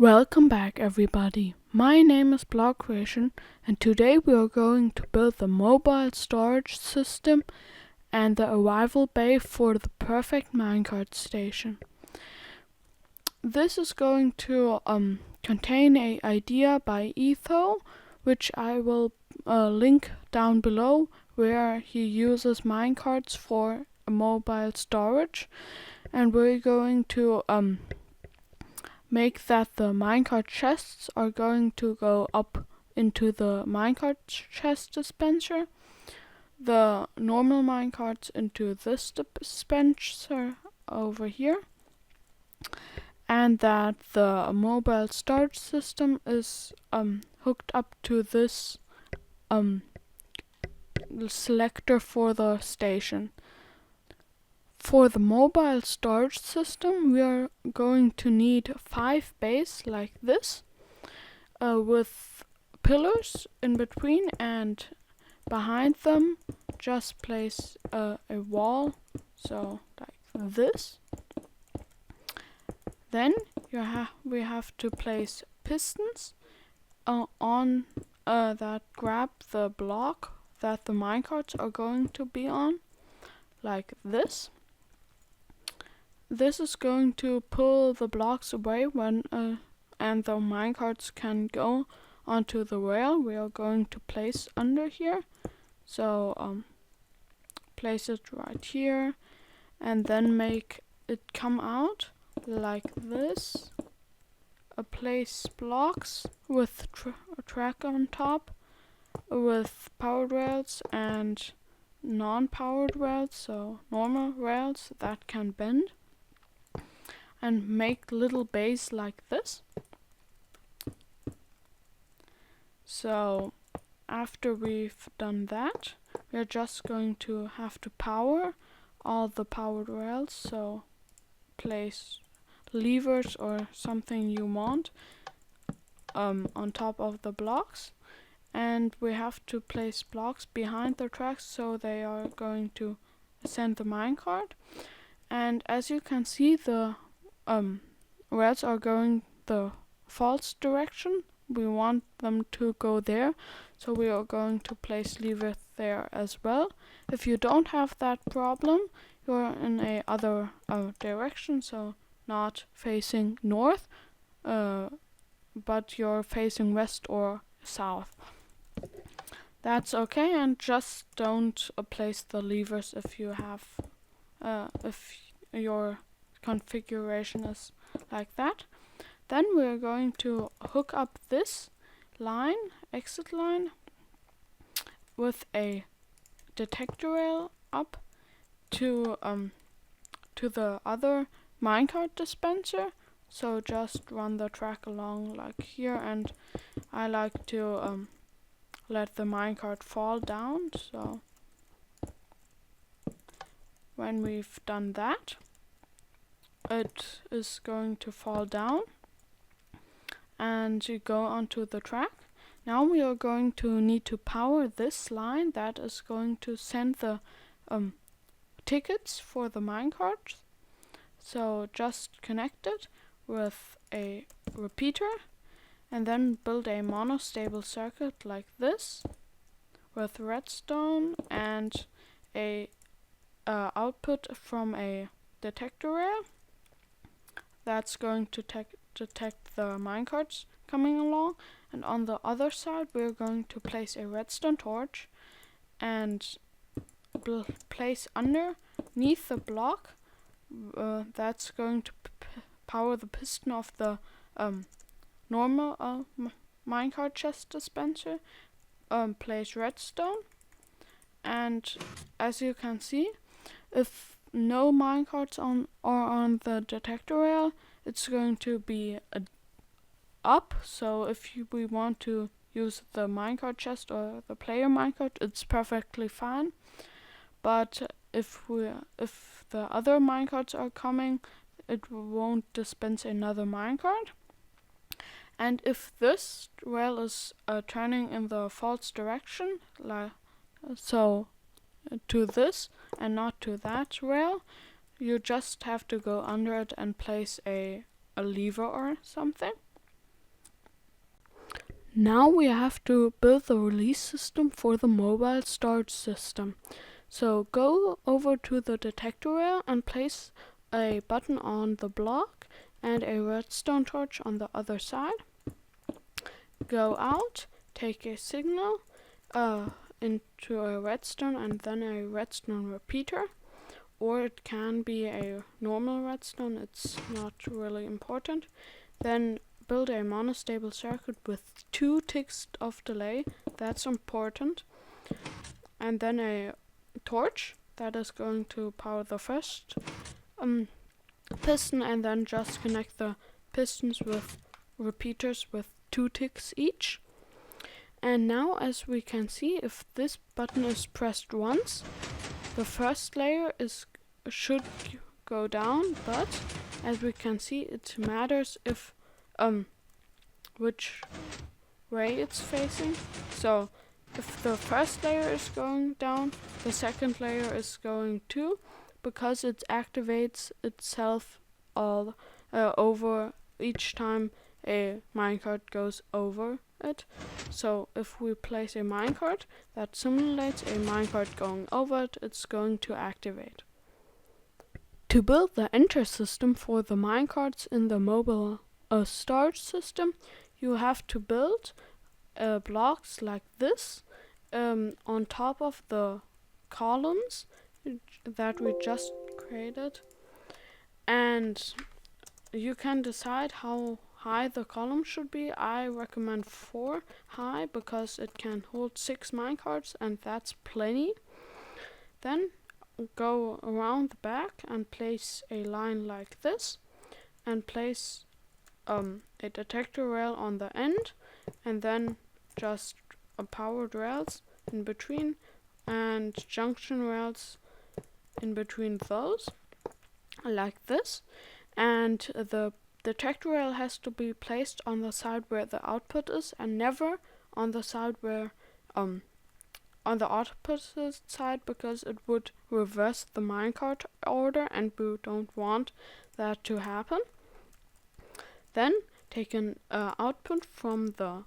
Welcome back, everybody. My name is Block Creation, and today we are going to build the mobile storage system and the arrival bay for the Perfect Minecart Station. This is going to contain an idea by Etho, which I will link down below, where he uses minecarts for mobile storage, and we're going to make that the minecart chests are going to go up into the minecart chest dispenser, the normal minecarts into this dispenser over here, and that the mobile storage system is hooked up to this selector for the station. For the mobile storage system, we are going to need 5 bays like this, with pillars in between, and behind them just place a wall, so like this. Then we have to place pistons on that grab the block that the minecarts are going to be on, like this. This is going to pull the blocks away when and the minecarts can go onto the rail we are going to place under here. So place it right here, and then make it come out like this. Place blocks with a track on top, with powered rails and non-powered rails, so normal rails that can bend, and make little bays like this. So after we've done that, we're just going to have to power all the powered rails, so place levers or something you want on top of the blocks, and we have to place blocks behind the tracks so they are going to send the minecart. And as you can see, the rails are going the false direction. We want them to go there, so we are going to place levers there as well. If you don't have that problem, you're in a other direction, so not facing north, but you're facing west or south. That's okay, and just don't place the levers if you have if your configuration is like that. Then we're going to hook up this line, exit line, with a detector rail up to the other minecart dispenser. So just run the track along like here, and I like to let the minecart fall down. So when we've done that, it is going to fall down and you go onto the track. Now we are going to need to power this line that is going to send the tickets for the minecarts. So just connect it with a repeater, and then build a monostable circuit like this with redstone and a output from a detector rail that's going to detect the minecarts coming along. And on the other side, we're going to place a redstone torch and place underneath the block that's going to power the piston of the normal minecart chest dispenser. Place redstone, and as you can see, if no minecarts are on the detector rail, it's going to be up. So if we want to use the minecart chest or the player minecart, it's perfectly fine. But if the other minecarts are coming, it won't dispense another minecart. And if this rail is turning in the false direction, so to this and not to that rail, you just have to go under it and place a lever or something. Now we have to build the release system for the mobile storage system. So go over to the detector rail and place a button on the block and a redstone torch on the other side. Go out, take a signal into a redstone and then a redstone repeater, or it can be a normal redstone, it's not really important. Then build a monostable circuit with 2 ticks of delay, that's important. And then a torch that is going to power the first piston, and then just connect the pistons with repeaters with 2 ticks each. And now, as we can see, if this button is pressed once, the first layer should go down, but as we can see, it matters if which way it's facing. So if the first layer is going down, the second layer is going too, because it activates itself all over each time a minecart goes over it. So if we place a minecart that simulates a minecart going over it, it's going to activate. To build the enter system for the minecarts in the mobile storage system, you have to build blocks like this on top of the columns that we just created, and you can decide how high the column should be. I recommend 4 high because it can hold 6 minecarts, and that's plenty. Then go around the back and place a line like this, and place a detector rail on the end, and then just powered rails in between and junction rails in between those, like this. And the detector rail has to be placed on the side where the output is, and never on the side where on the opposite side, because it would reverse the minecart order, and we don't want that to happen. Then take an output from the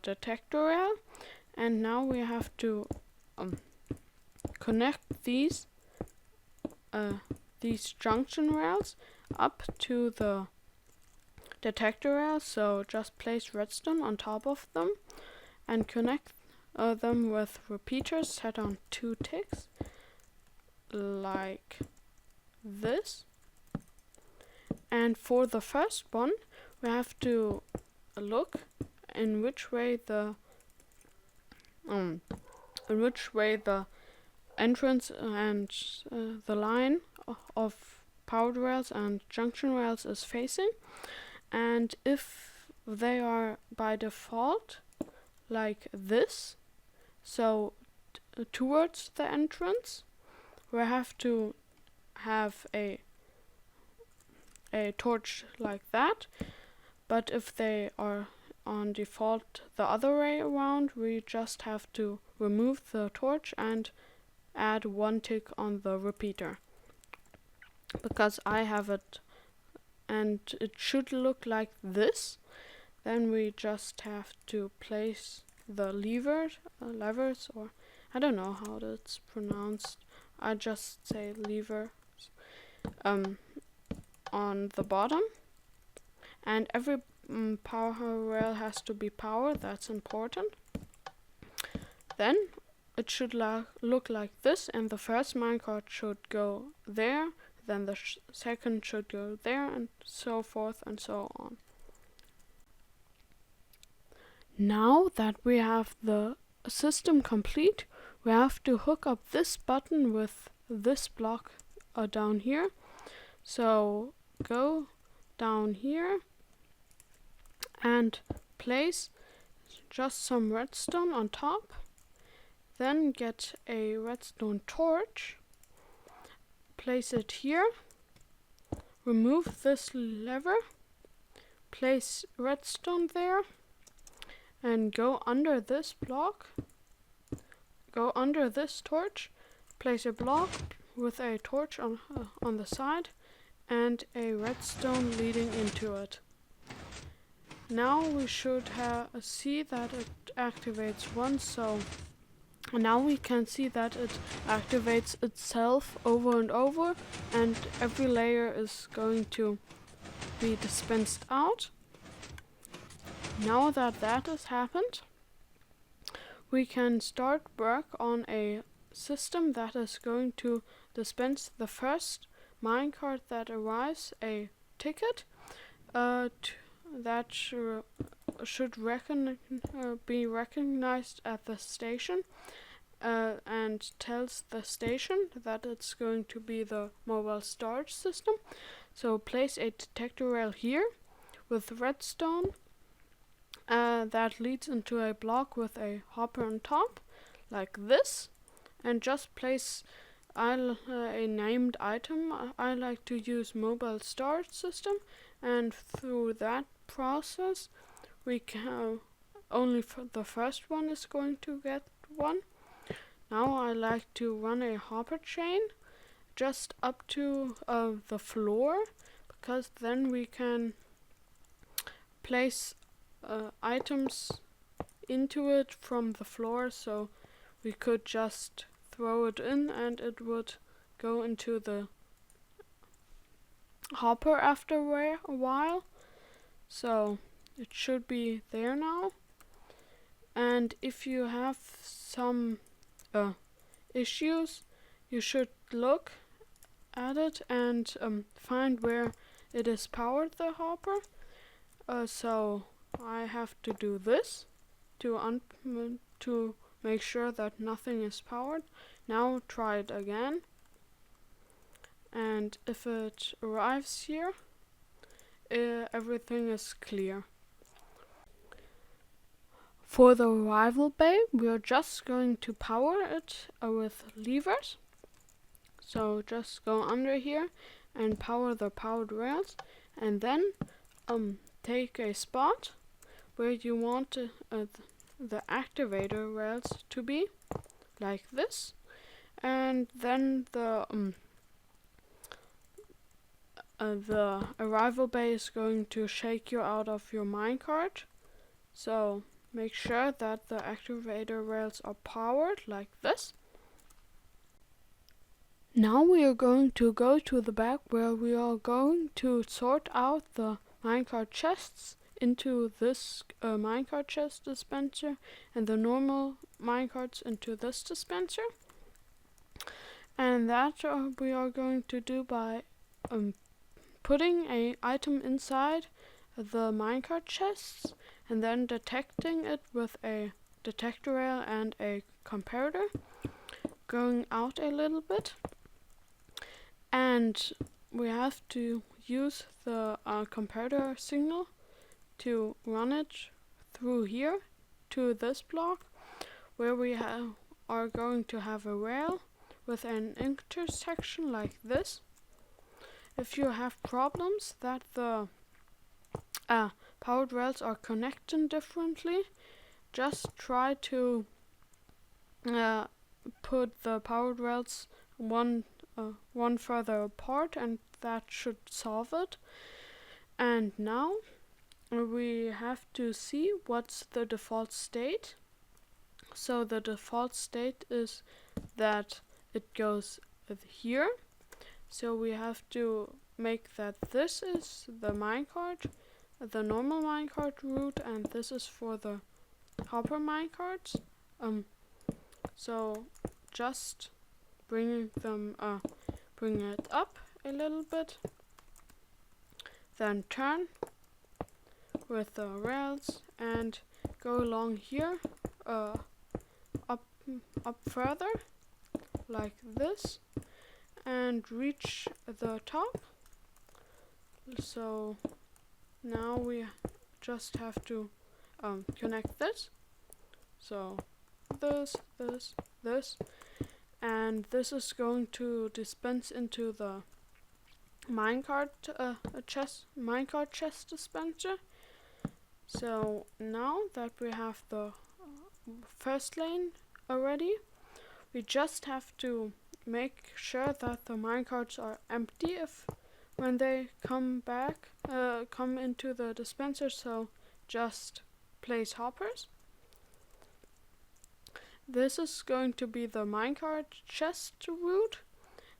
detector rail, and now we have to connect these junction rails up to the detector rails. So just place redstone on top of them and connect them with repeaters set on 2 ticks, like this. And for the first one, we have to look in which way the entrance and the line of powered rails and junction rails is facing. And if they are by default like this, so towards the entrance, we have to have a torch like that. But if they are on default the other way around, we just have to remove the torch and add 1 tick on the repeater, because I have it and it should look like this. Then we just have to place the levers, or I don't know how that's pronounced, I just say levers, on the bottom, and every power rail has to be powered, that's important. Then it should look like this, and the first minecart should go there, then the second should go there, and so forth and so on. Now that we have the system complete, we have to hook up this button with this block down here. So go down here and place just some redstone on top. Then get a redstone torch, place it here, remove this lever, place redstone there, and go under this block, go under this torch, place a block with a torch on the side and a redstone leading into it. now we should see that it activates once, so now we can see that it activates itself over and over, and every layer is going to be dispensed out. Now that that has happened, we can start work on a system that is going to dispense the first minecart that arrives a ticket that should be recognized at the station and tells the station that it's going to be the mobile storage system. So place a detector rail here with redstone that leads into a block with a hopper on top, like this, and just place a named item. I like to use mobile storage system, and through that process we can only the first one is going to get one. Now I like to run a hopper chain just up to the floor, because then we can place items into it from the floor, so we could just throw it in and it would go into the hopper after a while. So it should be there now. And if you have some issues, you should look at it and find where it is powered, the hopper. So I have to do this to make sure that nothing is powered. Now try it again, and if it arrives here, everything is clear. For the arrival bay, we are just going to power it with levers. So just go under here and power the powered rails, and then take a spot where you want the activator rails to be, like this, and then the arrival bay is going to shake you out of your minecart. So make sure that the activator rails are powered, like this. Now we are going to go to the back, where we are going to sort out the minecart chests into this minecart chest dispenser, and the normal minecarts into this dispenser. And that we are going to do by putting an item inside the minecart chests and then detecting it with a detector rail and a comparator, going out a little bit. And we have to use the comparator signal to run it through here to this block, where we are going to have a rail with an intersection like this. If you have problems that the powered rails are connecting differently, just try to put the powered rails one further apart, and that should solve it. And now we have to see what's the default state. So the default state is that it goes here. So we have to make that this is the minecart, the normal minecart route, and this is for the hopper minecarts. So just bring it up a little bit, then turn with the rails and go along here up further, like this, and reach the top. So now we just have to connect this. So this, and this is going to dispense into the minecart chest dispenser. So now that we have the first lane already, we just have to make sure that the minecarts are empty when they come into the dispenser. So just place hoppers. This is going to be the minecart chest route.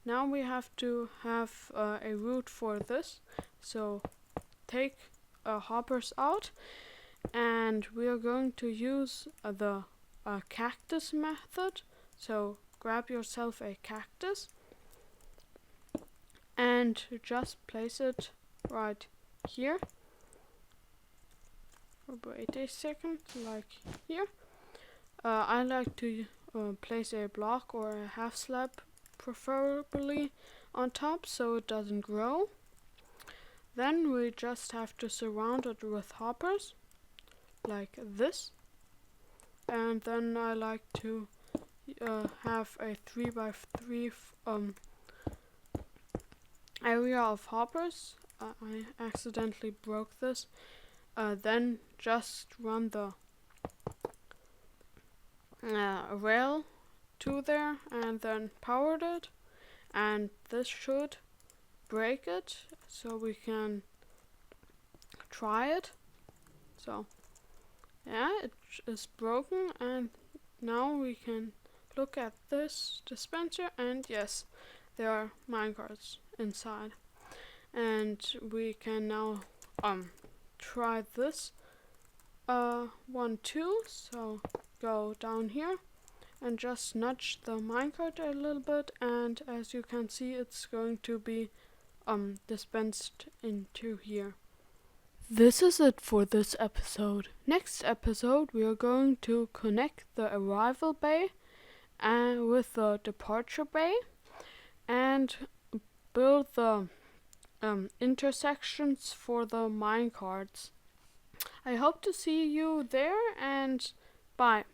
Now we have to have a route for this. So take hoppers out, and we are going to use the cactus method. So grab yourself a cactus and just place it right here. Wait a second, like here. I like to place a block or a half slab, preferably on top, so it doesn't grow. Then we just have to surround it with hoppers, like this. And then I like to have a 3x3 area of hoppers. I accidentally broke this. Then just run the rail to there and then powered it, and this should break it, so we can try it. So yeah, it is broken, and now we can look at this dispenser, and yes, there are minecarts inside, and we can now try this one too. So go down here and just nudge the minecart a little bit, and as you can see, it's going to be dispensed into here. This is it for this episode. Next episode we are going to connect the arrival bay with the departure bay and build the intersections for the minecarts. I hope to see you there, and bye.